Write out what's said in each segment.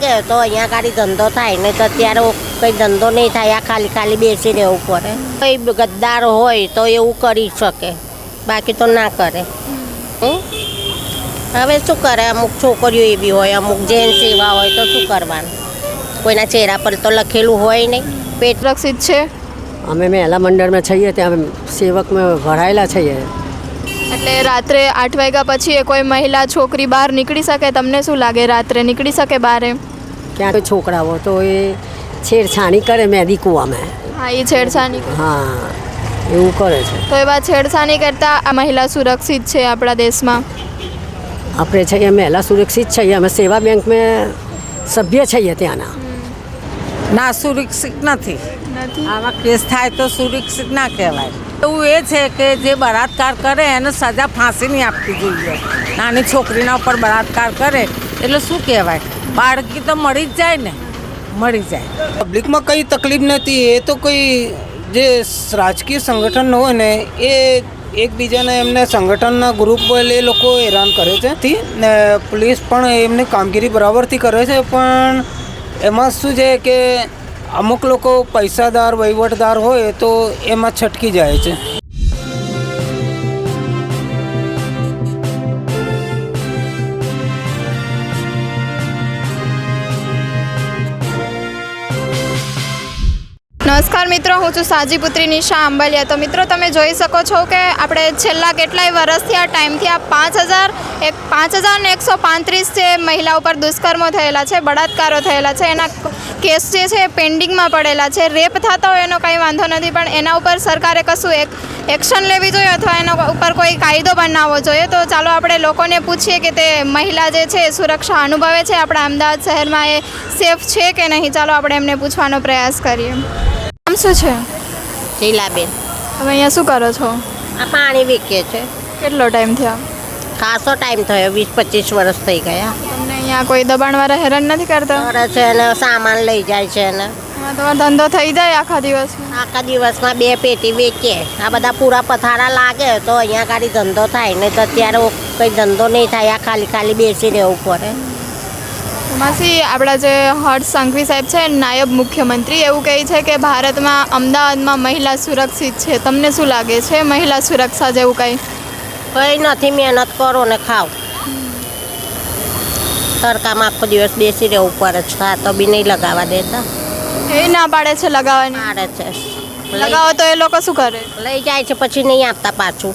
લાગે તો અહીંયા ગાડી ધંધો થાય, નહીં તો અત્યારે કંઈ ધંધો નહીં થાય, આ ખાલી ખાલી બેસી રહેવું પડે. કંઈ ગદ્દાર હોય તો એવું કરી શકે, બાકી તો ના કરે. હવે શું કરે, અમુક છોકરીઓ એવી હોય, અમુક જેન્ટ્સ એવા હોય તો શું કરવાનું, કોઈના ચહેરા પર તો લખેલું હોય નહીં. પેટ સુરક્ષિત છે? અમે મહિલા મંડળમાં છીએ, ત્યાં સેવકમાં ભરાયેલા છીએ. એટલે રાત્રે 8 વાગ્યા પછી એ કોઈ મહિલા છોકરી બહાર નીકળી શકે? તમને શું લાગે, રાત્રે નીકળી શકે બહાર? ક્યાં કોઈ છોકરાઓ તો એ છેડછાણી કરે મહેંદી કૂવામાં. હા, એ છેડછાણી. હા, એવું કરે છે. તો એવા છેડછાણી કરતા આ મહિલા સુરક્ષિત છે આપણા દેશમાં? આપણે છીએ મહિલા સુરક્ષિત છીએ, અમે સેવા બેંકમાં સભ્ય છીએ ત્યાંના. ના, સુરક્ષિત નથી. નથી. આવા કેસ થાય તો સુરક્ષિત ના કહેવાય. એવું એ છે કે જે બળાત્કાર કરે એને સજા ફાંસીની આપવી જોઈએ. નાની છોકરીના ઉપર બળાત્કાર કરે એટલે શું કહેવાય, બાળકી તો મળી જ જાય ને, મળી જાય. પબ્લિકમાં કંઈ તકલીફ નથી. એ તો કોઈ જે રાજકીય સંગઠન હોય ને એ એકબીજાને એમને સંગઠનના ગ્રુપ એ લોકો હેરાન કરે છે ને પોલીસ પણ એમની કામગીરી બરાબરથી કરે છે. પણ એમાં શું છે કે અમુક લોકો પૈસાદાર વહીવટદાર હોય તો એમાં છટકી જાય છે. નમસ્કાર મિત્રો, હું છું સાજીપુત્રી નિશા આંબલિયા. તો મિત્રો, તમે જોઈ શકો છો કે આપણે છેલ્લા કેટલાય વર્ષથી આ ટાઈમથી આ 5135 જે મહિલા ઉપર દુષ્કર્મો થયેલા છે, બળાત્કારો થયેલા છે, એના કેસ જે છે પેન્ડિંગમાં પડેલા છે. રેપ થતા હોય એનો કંઈ વાંધો નથી, પણ એના ઉપર સરકારે કશું એક્શન લેવી જોઈએ અથવા એના ઉપર કોઈ કાયદો બનાવવો જોઈએ. તો ચાલો આપણે લોકોને પૂછીએ કે તે મહિલા જે છે સુરક્ષા અનુભવે છે આપણા અમદાવાદ શહેરમાં, એ સેફ છે કે નહીં. ચાલો આપણે એમને પૂછવાનો પ્રયાસ કરીએ. નામ શું છે? શીલાબેન. તમે અહીંયા શું કરો છો? આ પાણી વેચીએ છે. કેટલો ટાઈમ થયો? ખાસો ટાઈમ થયો, 20-25 વર્ષ થઈ ગયા. તમને અહીંયા કોઈ દબાણવાળા હેરાન નથી કરતા? કરે છે ને સામાન લઈ જાય છે ને. તમારો ધંધો થઈ જાય આખા દિવસમાં? આખા દિવસમાં 2 પેટી વેચીએ. આ બધા પૂરા પથારા લાગે તો અહીંયા ગાડી ધંધો થાય, નહીં તો અત્યારે કંઈ ધંધો નહીં થાય, આ ખાલી ખાલી બેસી રહેવું પડે. માસી, આપણા જે હર્ષ સંઘવી સાહેબ છે નાયબ મુખ્યમંત્રી, એવું કહે છે કે ભારતમાં અમદાવાદમાં મહિલા સુરક્ષિત છે. તમને શું લાગે છે, મહિલા સુરક્ષા જેવું કંઈ? કંઈ નથી, મહેનત કરો ને ખાઓ. તડકામાં આખો દિવસ બેસી રહેવું પડે છે, આ તો બી નહીં લગાવવા દેતા. એ ના પાડે છે લગાવવાની? પાડે છે. લગાવો તો એ લોકો શું કરે? લઈ જાય છે, પછી નહીં આપતા પાછું.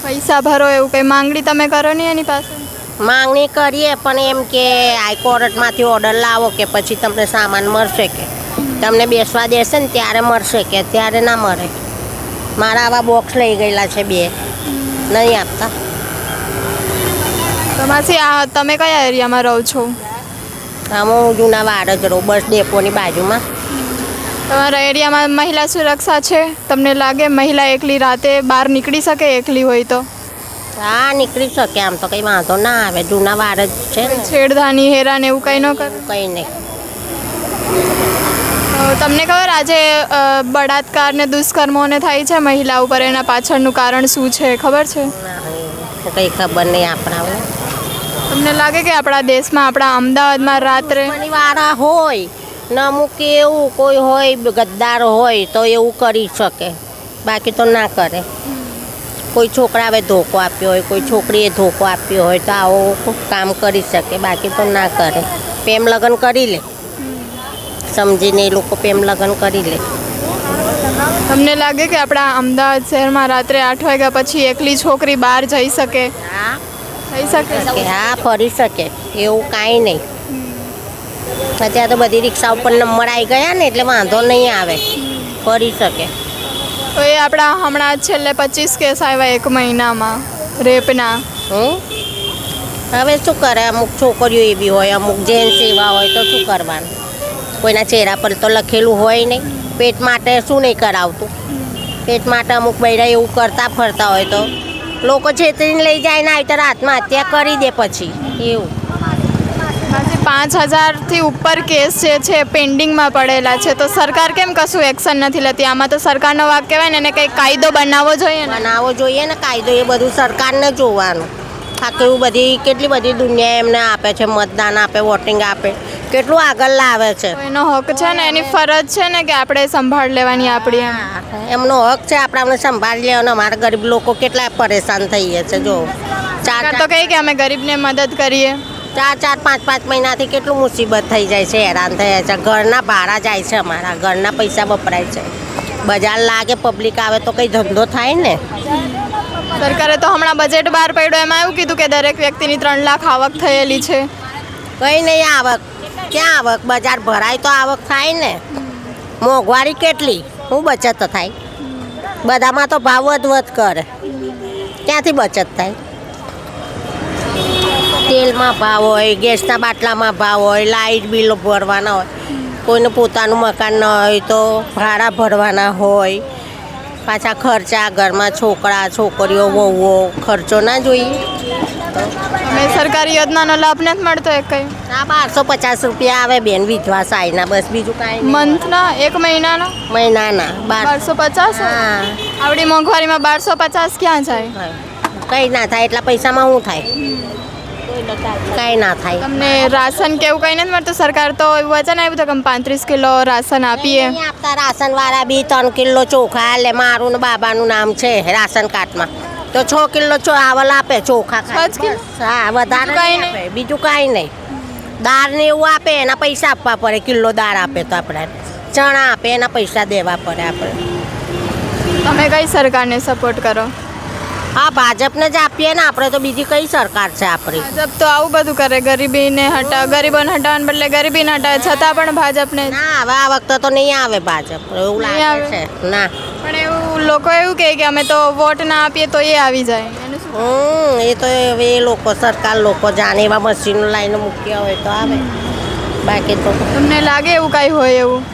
પૈસા ભરો એવું કંઈ માંગણી તમે કરો નહીં એની પાસે? માંગણી કરીએ પણ એમ કે હાઈકોર્ટમાંથી ઓર્ડર લાવો કે પછી તમને સામાન મળશે, કે તમને બેસવા દેશે ને ત્યારે મળશે, કે ત્યારે ના મળે. મારા આવા બોક્સ લઈ ગયેલા છે 2, નહીં આપતા. તો માસી, આ તમે કયા એરિયામાં રહો છો? હું જૂના વાડ જ રહું, બસ ડેપોની બાજુમાં. તમારા એરિયામાં મહિલા સુરક્ષા છે? તમને લાગે મહિલા એકલી રાતે બહાર નીકળી શકે એકલી હોય તો? હા, નીકળી શકે, આમ તો કંઈ વાંધો ના આવે. જૂના વાડ જ છે ને. છેડધાની હેરાન એવું કંઈ ન કરે? કંઈ નહીં. તમને ખબર આજે બળાત્કાર ને દુષ્કર્મોને થાય છે મહિલા ઉપર, એના પાછળનું કારણ શું છે ખબર છે? કંઈ ખબર નહીં આપણા. તમને લાગે કે આપણા દેશમાં, આપણા અમદાવાદમાં રાત્રે વાળા હોય ને અમુક એવું કોઈ હોય ગદ્દાર હોય તો એવું કરી શકે, બાકી તો ના કરે. કોઈ છોકરાએ ધોકો આપ્યો હોય, કોઈ છોકરીએ ધોકો આપ્યો હોય તો આવો કામ કરી શકે, બાકી તો ના કરે. પ્રેમ લગ્ન કરી લે, સમજીને એ લોકો પ્રેમ લગ્ન કરી લે. તમને લાગે કે આપણા અમદાવાદ શહેરમાં રાત્રે 8 વાગ્યા પછી એકલી છોકરી બહાર જઈ શકે? હા, થઈ શકે. હા, ફરી શકે, એવું કાંઈ નહીં. અત્યારે તો બધી રિક્ષા ઉપર નંબર આવી ગયા ને એટલે વાંધો નહીં આવે, ફરી શકે. તો એ આપણા હમણાં છેલ્લે 25 કેસ આવ્યા 1 મહિનામાં રેપના. હવે શું કરે, અમુક છોકરીઓ એવી હોય, અમુક જેન્ટ્સ એવા હોય તો શું કરવાનું, કોઈના ચહેરા પર તો લખેલું હોય નહીં. પેટ માટે શું નહીં કરાવતું, પેટ માટે અમુક બૈરા એવું કરતા ફરતા હોય તો લોકો છેતરીને લઈ જાય ને આવી તો આત્મહત્યા કરી દે પછી એવું. 5000થી ઉપર કેસ જે છે પેન્ડિંગમાં પડેલા છે, તો સરકાર કેમ કશું એક્શન નથી લેતી? આમાં તો સરકારનો વાક કહેવાય ને, એને કંઈક કાયદો બનાવવો જોઈએ ને. બનાવવો જોઈએ ને કાયદો, એ બધું સરકારને જોવાનું. આખી બધી કેટલી બધી દુનિયા એમને આપે છે, મતદાન આપે, વોટિંગ આપે, કેટલું આગળ લાવે છે. તો એનો હક છે ને, એની ફરજ છે ને કે આપણે સંભાળ લેવાની આપણી એમ. એમનો હક છે આપણે સંભાળી લેવાનો. અમારા ગરીબ લોકો કેટલા પરેશાન થઈએ છે. જો સરકાર તો કહે કે અમે ગરીબને મદદ કરીએ. 4-5 મહિનાથી કેટલું મુસીબત થઈ જાય છે, હેરાન થયા છે. ઘરના ભાડા જાય છે, અમારા ઘરના પૈસા વપરાય છે. બજાર લાગે, પબ્લિક આવે તો કંઈ ધંધો થાય ને. સરકારે તો હમણાં બજેટ બહાર પાડ્યું, એમાં એવું કીધું કે દરેક વ્યક્તિની 3 લાખ આવક થયેલી છે. કંઈ નહીં આવક. ક્યાં આવક? બજાર ભરાય તો આવક થાય ને. મોંઘવારી કેટલી, શું બચત થાય? બધામાં તો ભાવ વધ કરે, ક્યાંથી બચત થાય? તેલમાં ભાવ હોય, ગેસના બાટલામાં ભાવ હોય, લાઇટ બિલો ભરવાના હોય, કોઈને પોતાનું મકાન ન હોય તો ભાડા ભરવાના હોય, પાછા ખર્ચા ઘરમાં છોકરા છોકરીઓ વહુઓ ખર્ચો ના જોઈએ. મેં સરકારી યોજનાનો લાભ નથી મળતો એક કંઈ. આ 1250 રૂપિયા આવે બેન, વિધવા સહાયના, બસ બીજું કાંઈ નહીં. મંથના 1 મહિનાના મહિનાના 1250. હા, આવડી મોંઘવારીમાં 1250 ક્યાં જાય? કંઈ ના થાય. એટલા પૈસામાં શું થાય? કાંઈ ના થાય. તમને રાશન કેવું કંઈ નથી મળતું? સરકાર તો એવું વચન આવ્યું હતું કે અમે 35 કિલો રાશન આપીએ. નહીં આપતા. રાશન વાળા બી 3 કિલો ચોખા લે. મારું ને બાબાનું નામ છે રાશન કાર્ડમાં, તો 6 કિલો ચાવલ આપે, ચોખા ખાલી. 6 કિલો? બસ. હા, વધારે કાંઈ નહીં આપે. બીજું કાંઈ નહીં. દાળ ને એવું આપે, એના પૈસા આપવા પડે. કિલો દાળ આપે તો આપણે ચણા આપે, એના પૈસા દેવા પડે આપણે. તમે કઈ સરકારને સપોર્ટ કરો? હા, ભાજપને જ આપીએ ને આપણે, તો બીજી કઈ સરકાર છે આપણી? ભાજપ તો આવું બધું કરે, ગરીબોને હટાવવાને બદલે ગરીબીને હટાવે, છતાં પણ ભાજપને. ના, હવે આ વખતે તો નહીં આવે ભાજપ, એવું નહીં લાગે આવે? છે. ના. પણ એવું લોકો એવું કહે કે અમે તો વોટ ના આપીએ તો એ આવી જાય. એનું શું? એ તો હવે એ લોકો સરકાર લોકો જાણે એવા મશીનો લાઈને મૂક્યા હોય તો આવે, બાકી તો તમને લાગે એવું કાંઈ હોય એવું?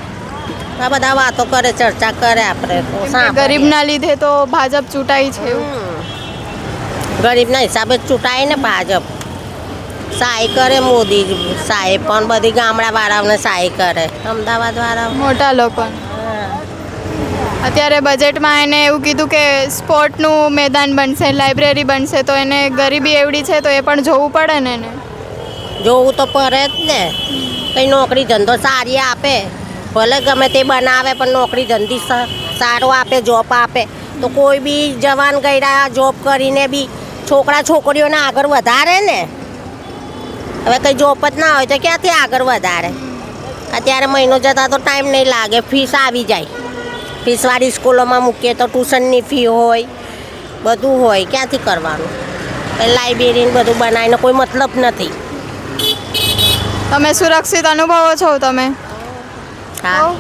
આ બધા વાતો કરે, ચર્ચા કરે, આપણે તો સાંભળીએ. ગરીબના લીધે તો ભાજપ ચૂંટાઈ છે એવું. ગરીબના હિસાબે જ ચૂંટાય ને ભાજપ. સહાય કરે મોદી સાહેબ, પણ બધી ગામડાવાળાઓને સહાય કરે, અમદાવાદવાળા. મોટા લોકો અત્યારે બજેટમાં એને એવું કીધું કે સ્પોર્ટનું મેદાન બનશે, લાઇબ્રેરી બનશે, તો એને ગરીબી એવડી છે તો એ પણ જોવું પડે ને એને. જોવું તો પડે જ ને. કંઈ નોકરી ધંધો સારી આપે, ભલે ગમે તે બનાવે, પણ નોકરી ધંધી સારો આપે, જોબ આપે, તો કોઈ બી જવાન ગયરા જોબ કરીને બી છોકરા છોકરીઓને આગળ વધારે ને. હવે કંઈ જોબ જ ના હોય તો ક્યાંથી આગળ વધારે? અત્યારે મહિનો જતા તો ટાઈમ નહીં લાગે, ફીસ આવી જાય. ફીસવાળી સ્કૂલોમાં મૂકીએ તો ટ્યુશનની ફી હોય, બધું હોય, ક્યાંથી કરવાનું? લાઇબ્રેરીને બધું બનાવીને કોઈ મતલબ નથી. તમે સુરક્ષિત અનુભવો છો તમે? હા.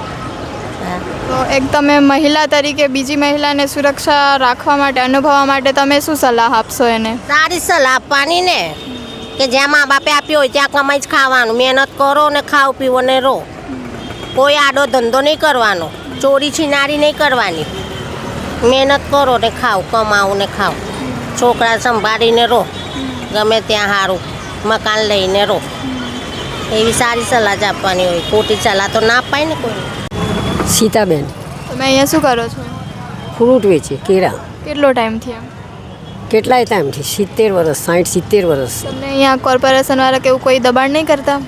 તો એક તમે મહિલા તરીકે બીજી મહિલાને સુરક્ષા રાખવા માટે, અનુભવવા માટે તમે શું સલાહ આપશો એને? સારી સલાહ આપવાની ને, કે જ્યાં મા બાપે આપ્યો હોય ત્યાં કમાઈ જ ખાવાનું. મહેનત કરો ને ખાઓ પીવો ને રહો. કોઈ આડો ધંધો નહીં કરવાનો, ચોરી છીનારી નહીં કરવાની. મહેનત કરો ને ખાઓ, કમાઓ ને ખાઓ. છોકરા સંભાળીને રહો, ગમે ત્યાં સારું મકાન લઈને રહો. એવી સારી સલાહ જ આપવાની હોય. ખોટી સલાહ તો ના અપાય ને કોઈ. સીતાબેન. તમે અહીંયા શું કરો છો? ફ્રૂટ વેચે, કેળા. કેટલો ટાઈમ થયો? કેટલાય ટાઈમથી 70 વર્ષ, 60-70 વર્ષ. તમને અહીંયા કોર્પોરેશનવાળા કે એવું કોઈ દબાણ નહીં કરતા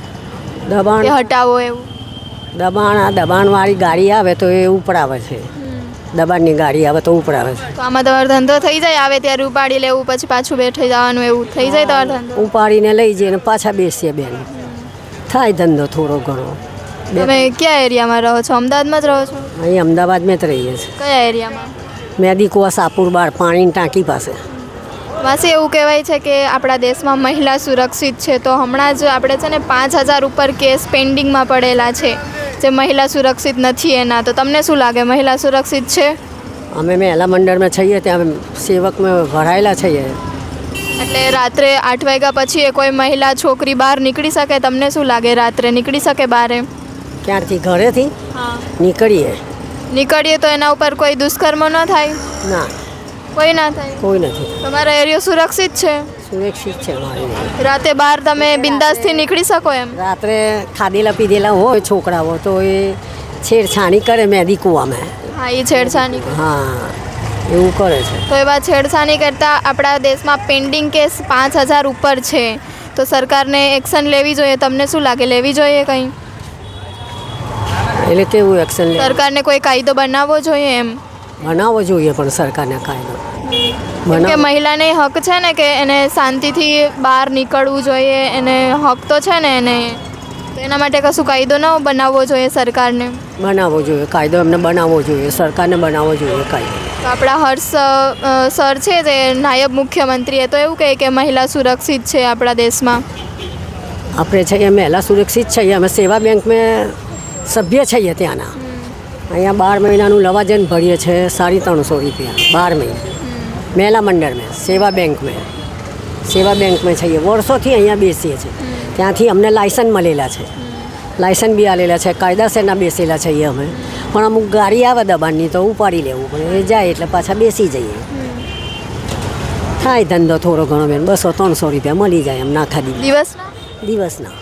દબાણ કે હટાવો એવું? દબાણવાળી ગાડી આવે તો એ ઉપડાવે છે. દબાણની ગાડી આવે તો ઉપડાવે છે. તો આમાં તમારો ધંધો થઈ જાય? આવે ત્યારે ઉપાડી લેવું, પછી પાછું બેઠી જવાનું, એવું થઈ જાય તમારો ધંધો? ઉપાડીને લઈ જઈએ ને પાછા બેસીએ બેન. થાય ધંધો થોડો ઘણો. તમે કયા એરિયામાં રહો છો? અમદાવાદમાં જ રહો છો? અહીં અમદાવાદમાં જ રહીએ છીએ. કયા એરિયામાં? મેદીકુવા સાપુર બાર પાણીની ટાંકી પાસે. માસી, એવું કહેવાય છે કે આપણા દેશમાં મહિલા સુરક્ષિત છે, તો હમણાં જ આપણે છે ને 5000 ઉપર કેસ પેન્ડિંગમાં પડેલા છે જે મહિલા સુરક્ષિત નથી એના. તો તમને શું લાગે, મહિલા સુરક્ષિત છે? અમે મહિલા મંડળમાં છીએ, ત્યાં સેવકમાં ભરાયેલા છીએ. એટલે રાત્રે 8 વાગ્યા પછી કોઈ મહિલા છોકરી બહાર નીકળી શકે? તમને શું લાગે, રાત્રે નીકળી શકે બહાર? ક્યારથી ઘરેથી હા, નીકળીએ તો એના ઉપર કોઈ દુષ્કર્મ ન થાય? ના, કોઈ ના થાય. કોઈ નથી. તમારો એરિયો સુરક્ષિત છે? સુરક્ષિત છે મારી. રાતે બહાર તમે બિંદાસથી નીકળી શકો એમ? રાત્રે ખાધેલા પીધેલા હોય છોકરાઓ તો એ છેડછાણી કરે મેદી કૂવામાં. હા, એ છેડછાણી. હા, એવું કરે છે. તો એવા છેડછાણી કરતાં આપણા દેશમાં પેન્ડિંગ કેસ 5000 ઉપર છે. તો સરકારને એક્શન લેવી જોઈએ. તમને શું લાગે, લેવી જોઈએ કંઈ? એટલે કેવું એક્શન લે સરકારને કોઈ કાયદો બનાવવો જોઈએ એમ. બનાવવો જોઈએ, પણ સરકારને કાયદો કેમ કે મહિલાને હક છે ને કે એને શાંતિથી બહાર નીકળવું જોઈએ, એને હક તો છે ને એને, તો એના માટે કશું કાયદો ન બનાવવો જોઈએ સરકારને. બનાવવો જોઈએ કાયદો, એમને બનાવવો જોઈએ, સરકારને બનાવવો જોઈએ કાયદો. તો આપણા હર્ષ સર છે જે નાયબ મુખ્યમંત્રી એ તો એવું કહે કે મહિલા સુરક્ષિત છે આપણા દેશમાં. આપણે છીએ મહિલા સુરક્ષિત છીએ, અમે સેવા બેંકમાં સભ્ય છીએ ત્યાંના. અહીંયા 12 મહિનાનું લવાજન ભરીએ છીએ, 350 રૂપિયા 12 મહિના. મહિલા મંડળ में सेवा बैंक में છીએ, વર્ષોથી અહીંયા બેસીએ છીએ. ત્યાંથી અમને લાયસન્સ મળેલા છે, લાયસન્સ બી આલેલા છે, કાયદાસરના બેસેલા છીએ અમે. પણ અમુક ગાડી આવે દબાણની તો ઉપાડી લેવું પડે, એ જાય એટલે પાછા બેસી જઈએ. થાય ધંધો થોડો ઘણો બેન, 200-300 રૂપિયા મળી જાય એમ નાખા દિવસના.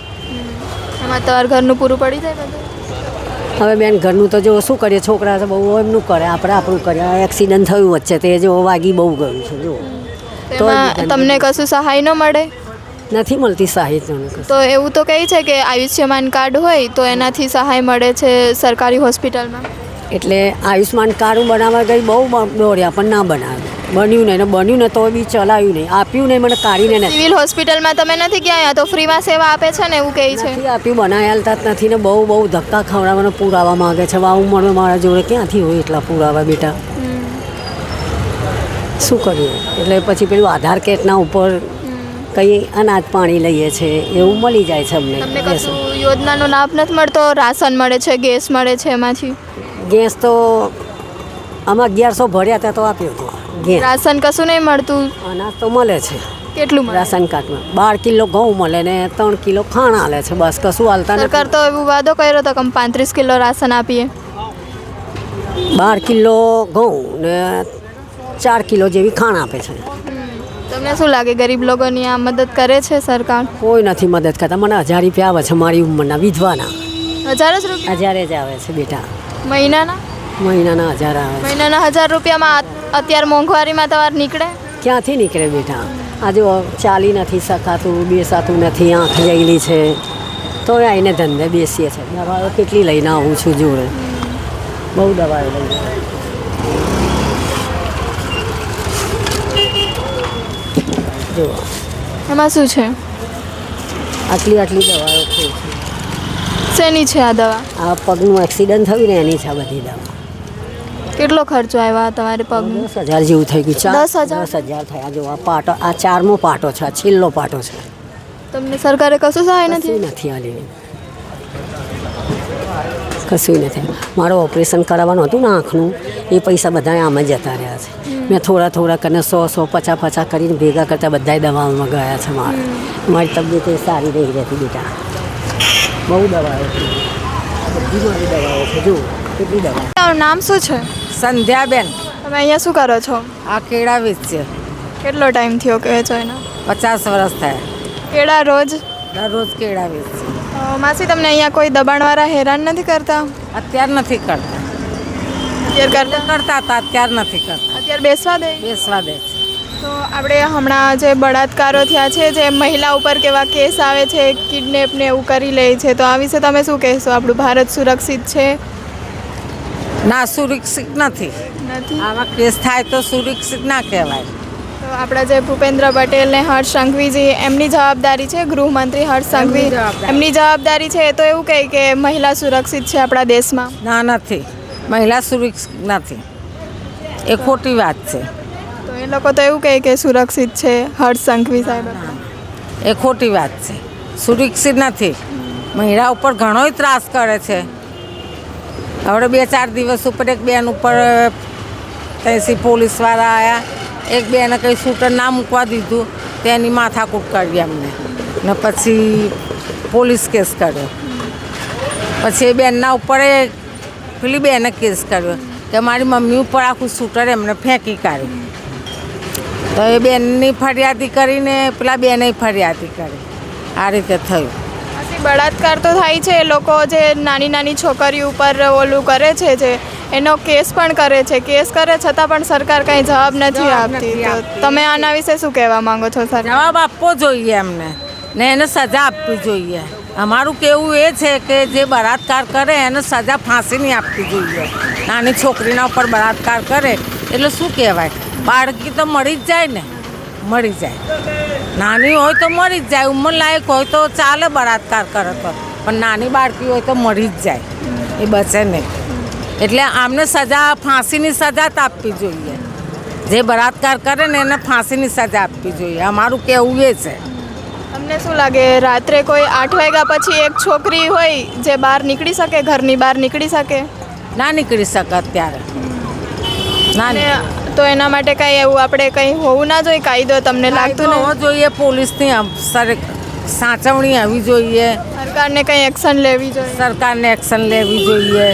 એમાં તમારા ઘરનું પૂરું પડી જાય બધું? હવે બેન ઘરનું તો જો શું કરીએ, છોકરા તો બહુ એમનું કરે, આપણે આપણું કરે. એક્સિડન્ટ થયું વચ્ચે તે જો વાગી બહુ ગયું છે જો. એમાં તમને કશું સહાય ન મળે? નથી મળતી સહાય તો એવું તો કહે છે કે આયુષ્યમાન કાર્ડ હોય તો એનાથી સહાય મળે છે સરકારી હોસ્પિટલમાં. એટલે આયુષ્માન કાર્ડ બનાવવા ગઈ બહુ દોડ્યા પણ ના બનાવ્યું, બન્યું નહીં ને બન્યું ને તો બી ચલાવ્યું નહીં, આપ્યું નહીં, મને કાઢીને નથી. સિવિલ હોસ્પિટલમાં તમે નથી ગયા તો ફ્રીમાં સેવા આપે છે ને એવું કહે છે. નથી આપ્યું, બનાવેલતા જ નથી ને બહુ ધક્કા ખવડાવવાનો પુરાવા માગે છે. વાવું મળે મારા જોડે ક્યાંથી હોય એટલા પુરાવા બેટા, શું કરીએ? એટલે પછી પેલું આધાર કાર્ડના ઉપર કંઈ અનાજ પાણી લઈએ છે એવું મળી જાય છે અમને. તમને કશું યોજનાનો લાભ નથી મળતો? રાશન મળે છે, ગેસ મળે છે, એમાંથી ગેસ તો આમાં 1100 ભર્યા હતા તો આપ્યો હતો ગેસ. રાશન કશું નહીં મળતું? અનાજ તો મળે છે. કેટલું મળે? રાશન કાર્ડમાં 12 કિલો ઘઉં મળે ને 3 કિલો ખાણ આલે છે, બસ કશું હાલતા નથી. સરકાર તો એવું વાદો કર્યો હતો કે 35 કિલો રાશન આપીએ. 12 કિલો ઘઉં ને 4 કિલો જેવી ખાણ આપે છે. તમને શું લાગે ગરીબ લોકોની આ મદદ કરે છે સરકાર? કોઈ નથી મદદ કરતા. મને 1000 રૂપિયા આવે છે મારી ઉંમરના વિધવાના. 1000 જ રૂપિયા? 1000 જ આવે છે બેટા. મહિનાના? મહિનાના 1000 આવે છે. મહિનાના 1000 રૂપિયામાં અત્યારે મોંઘવારીમાં તમારે નીકળે? ક્યાંથી નીકળે બેટા? આ જો ચાલી નથી શકાતું, બેસાતું નથી, આંખ જયેલી છે, તો આવીને ધંધે બેસીએ છીએ. દવાઓ કેટલી લઈને આવું છું જોડે, બહુ દવાઓ લઈને. જો એમાં શું છે? આટલી દવાઓ ખાઈ છે. શેની છે આ દવા? આ પગનું એક્સિડન્ટ થયું ને એની છે આ બધી દવા. કેટલો ખર્ચો આવ્યો તમારે પગનું? 10,000 જેવું થઈ ગયું. 10,000? 10,000 થયા. જો આ પાટો, આ 4મો પાટો છે, આ છેલ્લો પાટો છે. તમને સરકારે કશું સહાય કશું નથી? નથી આલી, કશું નથી. મારું ઓપરેશન કરાવવાનું હતું ને આંખનું, એ પૈસા બધા આમ જ જતા રહ્યા છે. મેં થોડા કરીને 100 50 કરીને ભેગા કરતા બધા દવાઓમાં ગયા છે મારે. મારી તબિયત એ સારી નહીં રહેતી બેટા, બહુ દવાઓ છે, બધી મારી દવાઓ છે. જો કેટલી દવા. તમારું નામ શું છે? સંધ્યાબેન. તમે અહીંયા શું કરો છો? આ કેળા વેચીએ. કેટલો ટાઈમ થયો કે છો એનો? 50 વર્ષ થયા. કેળા રોજ? દરરોજ કેળા વેચીએ. માસી તમને અહીંયા કોઈ દબાણવાળા હેરાન નથી કરતા? અત્યારે નથી કરતા. અત્યારે કરતા હતા, અત્યારે નથી કરતા. અત્યારે બેસવા દે? બેસવા દે છે. તો આપણે હમણાં જે બળાત્કારો થયા છે, જે મહિલા ઉપર કેવા કેસ આવે છે, કિડનેપ ને એવું કરી લે છે, તો આ વિશે તમે શું કહેશો? આપણું ભારત સુરક્ષિત છે? ના, સુરક્ષિત નથી. આવા કેસ થાય તો સુરક્ષિત ના કહેવાય. તો આપણા જે ભૂપેન્દ્ર પટેલ ને હર્ષ સંઘવીજી, એમની જવાબદારી છે, ગૃહમંત્રી હર્ષ સંઘવી, એમની જવાબદારી છે, તો એવું કહે કે મહિલા સુરક્ષિત છે આપણા દેશમાં? ના, નથી. મહિલા સુરક્ષિત નથી, એ ખોટી વાત છે. તો એ લોકો તો એવું કહે કે સુરક્ષિત છે હર્ષ સંઘવી સાહેબ. એ ખોટી વાત છે, સુરક્ષિત નથી. મહિલા ઉપર ઘણોય ત્રાસ કરે છે. હવે 2-4 દિવસ ઉપર એક બેન ઉપર ત્યાંથી પોલીસવાળા આવ્યા, એક બેને કંઈ શૂટર ના મૂકવા દીધું, તેની માથાકૂટ કરી અમને ને પછી પોલીસ કેસ કર્યો. પછી એ બેનના ઉપર પેલી બેને કેસ કર્યો કે મારી મમ્મી ઉપર આખું શૂટર એમને ફેંકી કાઢ્યું. તો એ બેનની ફરિયાદી કરીને પેલા બેને ફરિયાદી કરી. આ રીતે થયું. બળાત્કાર તો થાય છે, લોકો જે નાની છોકરીઓ ઉપર ઓલું કરે છે, જે એનો કેસ પણ કરે છે, કેસ કરે છતાં પણ સરકાર કંઈ જવાબ નથી આપતી. તો તમે આના વિશે શું કહેવા માંગો છો? સર, જવાબ આપવો જોઈએ એમને. ને એને સજા આપવી જોઈએ. અમારું કહેવું એ છે કે જે બળાત્કાર કરે એને સજા ફાંસીની આપવી જોઈએ. નાની છોકરીના ઉપર બળાત્કાર કરે એટલે શું કહેવાય, બાળકી તો મળી જ જાય ને, મળી જાય. નાની હોય તો મળી જ જાય, ઉંમરલાયક હોય તો ચાલે બળાત્કાર કરે તો, પણ નાની બાળકી હોય તો મળી જ જાય, એ બચે નહીં. એટલે આમને સજા ફાંસીની સજા જ આપવી જોઈએ. જે બળાત્કાર કરે ને એને ફાંસીની સજા આપવી જોઈએ. અમારું કહેવું એ છે. તમને શું લાગે રાત્રે કોઈ 8 વાગ્યા પછી એક છોકરી હોય જે બહાર નીકળી શકે, ઘરની બહાર નીકળી શકે? ના નીકળી શકે અત્યારે, ના અને તો એના માટે કંઈ એવું આપણે કંઈ હોવું ના જોઈએ કાયદો? તમને લાગતું હોવો નહીં જોઈએ, પોલીસની સાચવણી આવવી જોઈએ, સરકારને કંઈ એક્શન લેવી જોઈએ? સરકારને એક્શન લેવી જોઈએ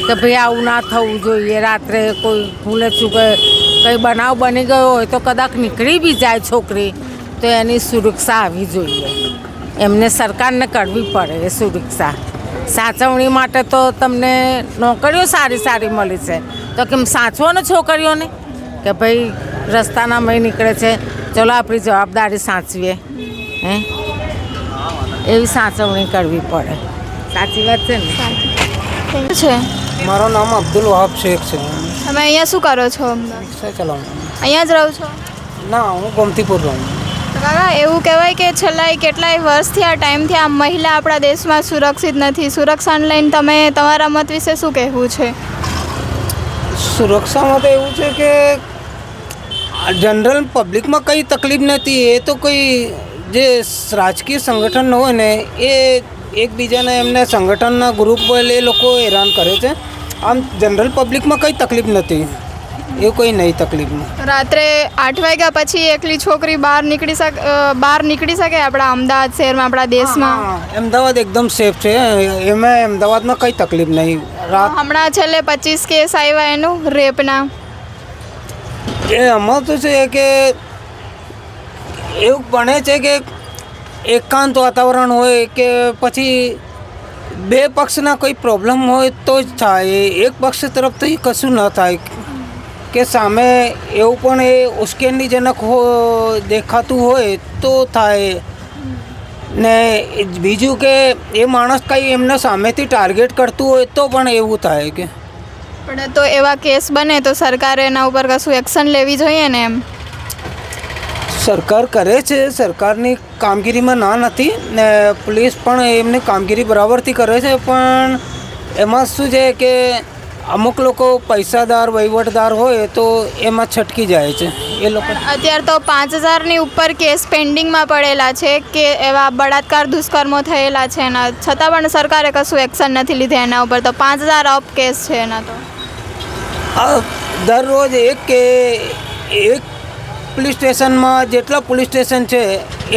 કે ભાઈ આવું ના થવું જોઈએ. રાત્રે કોઈ ભૂલે ચૂકે કંઈ બનાવ બની ગયો હોય તો કદાચ નીકળી બી જાય છોકરી, તો એની સુરક્ષા આવવી જોઈએ. એમને સરકારને કરવી પડે એ સુરક્ષા. સાચવણી માટે તો તમને નોકરીઓ સારી સારી મળી છે, તો કેમ સાચવો ને છોકરીઓને કે ભાઈ રસ્તાના મય નીકળે છે, ચલો આપણી જવાબદારી સાચવીએ. હે એવી સાચવણી કરવી પડે. સાચી વાત છે ને? છે મારું નામ અબ્દુલ વહાબ શેખ છે. તમે અહીંયા શું કરો છો? અમદાવાદ રિક્ષા ચલાવું. અહીંયા જ રહો છો? ના, હું ગોમતીપુર રહું. તો કાકા એવું કહેવાય કે છેલ્લા કેટલાય વર્ષથી આ ટાઈમથી આ મહિલા આપણા દેશમાં સુરક્ષિત નથી. સુરક્ષાને લઈને તમે તમારા મત વિશે શું કહેવું છે? સુરક્ષામાં તો એવું છે કે જનરલ પબ્લિકમાં કંઈ તકલીફ નથી. એ તો કોઈ જે રાજકીય સંગઠન હોય ને એ એકબીજાને એમને સંગઠનના ગ્રુપ હોય એ લોકો હેરાન કરે છે. આમ જનરલ પબ્લિકમાં કંઈ તકલીફ નથી, એવું કોઈ નહીં તકલીફમાં. રાત્રે 8 વાગ્યા પછી એકલી છોકરી બહાર નીકળી શકે આપણા અમદાવાદ શહેરમાં, આપણા દેશમાં? હા, અમદાવાદ એકદમ સેફ છે. એમાં અમદાવાદમાં કંઈ તકલીફ નહીં. હમણાં છેલ્લે 25 કેસ આવ્યા એનું રેપના. એ આમાં તો છે કે એવું બને છે કે એકાંત વાતાવરણ હોય કે પછી બે પક્ષના કોઈ પ્રોબ્લેમ હોય તો જ થાય. એક પક્ષ તરફથી કશું ન થાય કે સામે એવું પણ એ ઉશ્કેરણીજનક દેખાતું હોય તો થાય ને. બીજું કે એ માણસ કંઈ એમને સામેથી ટાર્ગેટ કરતું હોય તો પણ એવું થાય કે પણ તો એવા કેસ બને તો સરકારે એના ઉપર કશું એક્શન લેવી જોઈએ ને? એમ સરકાર કરે છે, સરકારની કામગીરીમાં ના નથી ને પોલીસ પણ એમની કામગીરી બરાબરથી કરે છે. પણ એમાં શું છે કે અમુક લોકો પૈસાદાર વહીવટદાર હોય તો એમાં છટકી જાય છે એ લોકો. અત્યારે તો 5000ની ઉપર કેસ પેન્ડિંગમાં પડેલા છે કે એવા બળાત્કાર દુષ્કર્મો થયેલા છે એના છતાં પણ સરકારે કશું એક્શન નથી લીધા એના ઉપર. તો 5000 અપ કેસ છે એના. તો દરરોજ એક પોલીસ સ્ટેશનમાં જેટલા પોલીસ સ્ટેશન છે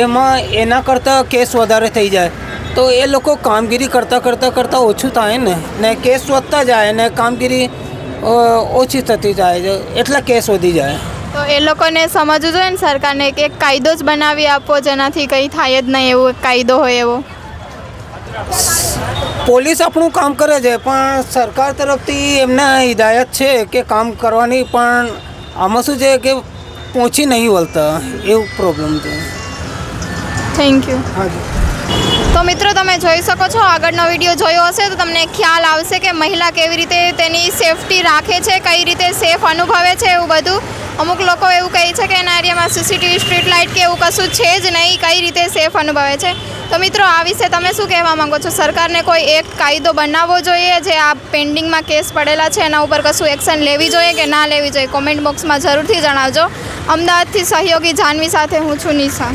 એમાં એના કરતાં કેસ વધારે થઈ જાય તો એ લોકો કામગીરી કરતાં ઓછું થાય ને કેસ વધતા જાય ને કામગીરી ઓછી થતી જાય છે, એટલા કેસ વધી જાય. તો એ લોકોને સમજવું જોઈએ ને સરકારને કે એક કાયદો જ બનાવી આપો જેનાથી કંઈ થાય જ નહીં, એવો કાયદો હોય એવો. પોલીસ આપણું કામ કરે છે પણ સરકાર તરફથી એમને હિદાયત છે કે કામ કરવાની, પણ આમાં શું છે કે પહોંચી નહીં વળતા, એવું પ્રોબ્લેમ છે. Thank you. હાજી. તો મિત્રો તમે જોઈ શકો છો, આગળનો વિડીયો જોયો હશે તો તમને ખ્યાલ આવશે કે મહિલા કેવી રીતે તેની સેફટી રાખે છે, કઈ રીતે સેફ અનુભવે છે એવું બધું. અમુક લોકો એવું કહે છે કે એના એરિયામાં સીસીટીવી સ્ટ્રીટ લાઇટ કે એવું કશું છે જ નહીં, કઈ રીતે સેફ અનુભવે છે. તો મિત્રો આ વિશે તમે શું કહેવા માંગો છો? સરકારને કોઈ એક કાયદો બનાવવો જોઈએ જે આ પેન્ડિંગમાં કેસ પડેલા છે એના ઉપર કશું એક્શન લેવી જોઈએ કે ના લેવી જોઈએ? કોમેન્ટ બોક્સમાં જરૂરથી જણાવજો. અમદાવાદથી સહયોગી જાનવી સાથે હું છું નિશા.